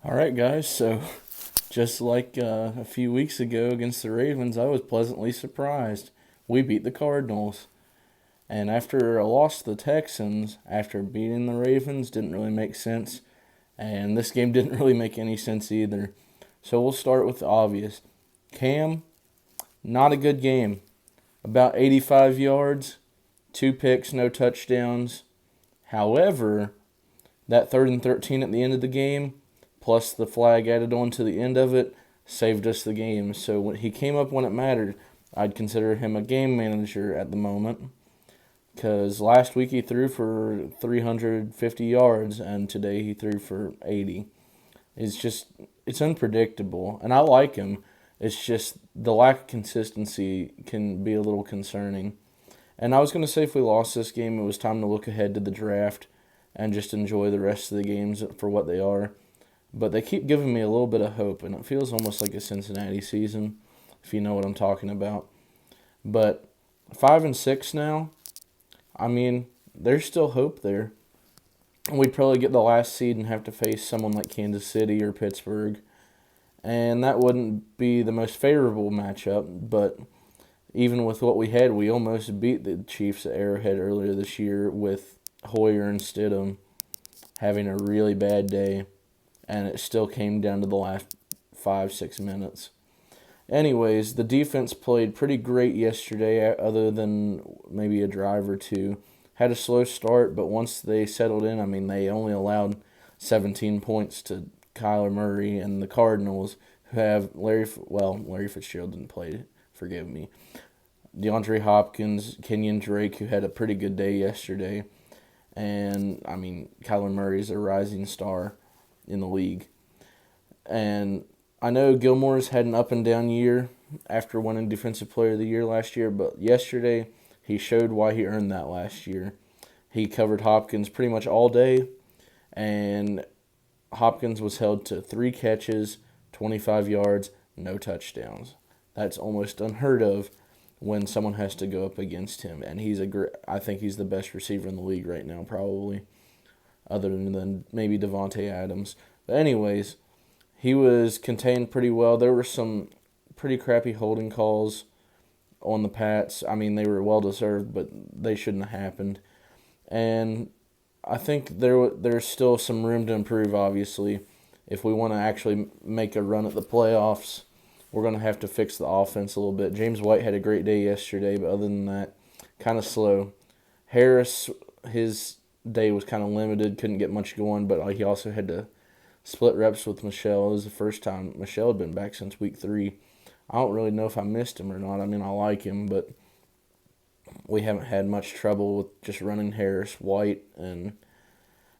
All right, guys. So, just like a few weeks ago against the Ravens, I was pleasantly surprised. We beat the Cardinals. And after a loss to the Texans, after beating the Ravens, didn't really make sense. And this game didn't really make any sense either. So, we'll start with the obvious. Cam, not a good game. About 85 yards, two picks, no touchdowns. However, that 3rd and 13 at the end of the game, plus the flag added on to the end of it, saved us the game. So when he came up when it mattered, I'd consider him a game manager at the moment. Because last week he threw for 350 yards, and today he threw for 80. It's unpredictable, and I like him. It's just the lack of consistency can be a little concerning. And I was going to say if we lost this game, it was time to look ahead to the draft and just enjoy the rest of the games for what they are. But they keep giving me a little bit of hope, and it feels almost like a Cincinnati season, if you know what I'm talking about. But 5-6 now, I mean, there's still hope there. We'd probably get the last seed and have to face someone like Kansas City or Pittsburgh, and that wouldn't be the most favorable matchup. But even with what we had, we almost beat the Chiefs at Arrowhead earlier this year with Hoyer and Stidham having a really bad day, and it still came down to the last 5-6 minutes. Anyways, the defense played pretty great yesterday, other than maybe a drive or two. Had a slow start, but once they settled in, I mean, they only allowed 17 points to Kyler Murray and the Cardinals, who have Larry Fitzgerald didn't play, forgive me. DeAndre Hopkins, Kenyon Drake, who had a pretty good day yesterday. And, I mean, Kyler Murray's a rising star in the league. And I know Gilmore's had an up and down year after winning Defensive Player of the Year last year, but yesterday he showed why he earned that last year. He covered Hopkins pretty much all day, and Hopkins was held to 3 catches, 25 yards, no touchdowns. That's almost unheard of when someone has to go up against him, and I think he's the best receiver in the league right now, probably, other than maybe Devontae Adams. But anyways, he was contained pretty well. There were some pretty crappy holding calls on the Pats. I mean, they were well deserved, but they shouldn't have happened. And I think there's still some room to improve. Obviously, if we want to actually make a run at the playoffs, we're going to have to fix the offense a little bit. James White had a great day yesterday, but other than that, kind of slow. Harris, his day was kind of limited, couldn't get much going, but he also had to split reps with Michelle. It was the first time Michelle had been back since week 3. I don't really know if I missed him or not. I mean, I like him, but we haven't had much trouble with just running Harris, White, and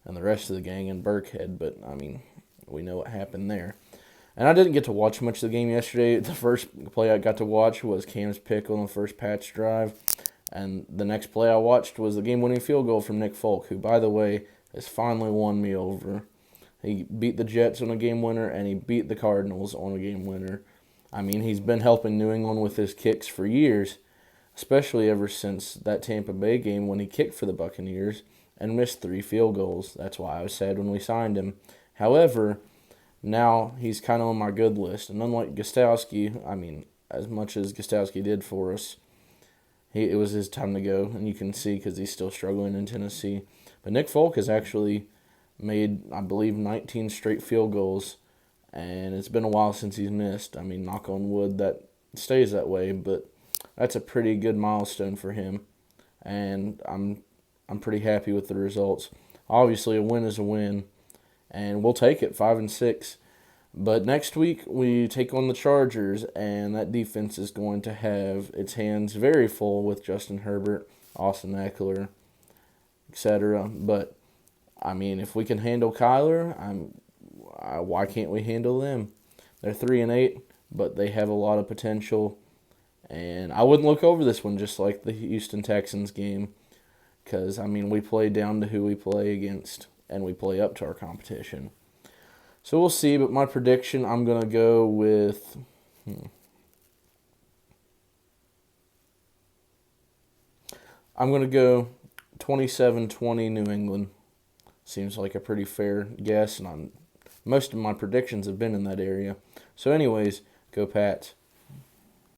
the rest of the gang in Burkhead. But, I mean, we know what happened there. And I didn't get to watch much of the game yesterday. The first play I got to watch was Cam's pick on the first Pats drive. And the next play I watched was the game-winning field goal from Nick Folk, who, by the way, has finally won me over. He beat the Jets on a game winner, and he beat the Cardinals on a game winner. I mean, he's been helping New England with his kicks for years, especially ever since that Tampa Bay game when he kicked for the Buccaneers and missed 3 field goals. That's why I was sad when we signed him. However, now he's kind of on my good list. And unlike Gostowski, I mean, as much as Gostowski did for us, it was his time to go. And you can see because he's still struggling in Tennessee. But Nick Folk has actually made, I believe, 19 straight field goals. And it's been a while since he's missed. I mean, knock on wood, that stays that way. But that's a pretty good milestone for him. And I'm pretty happy with the results. Obviously, a win is a win. And we'll take it, 5-6. But next week we take on the Chargers, and that defense is going to have its hands very full with Justin Herbert, Austin Eckler, etc. But I mean, if we can handle Kyler, why can't we handle them? They're 3-8, but they have a lot of potential. And I wouldn't look over this one just like the Houston Texans game, because I mean we play down to who we play against, and we play up to our competition. So we'll see, but my prediction, I'm going to go with... I'm going to go 27-20 New England. Seems like a pretty fair guess, and I'm Most of my predictions have been in that area. So, anyways, go Pats.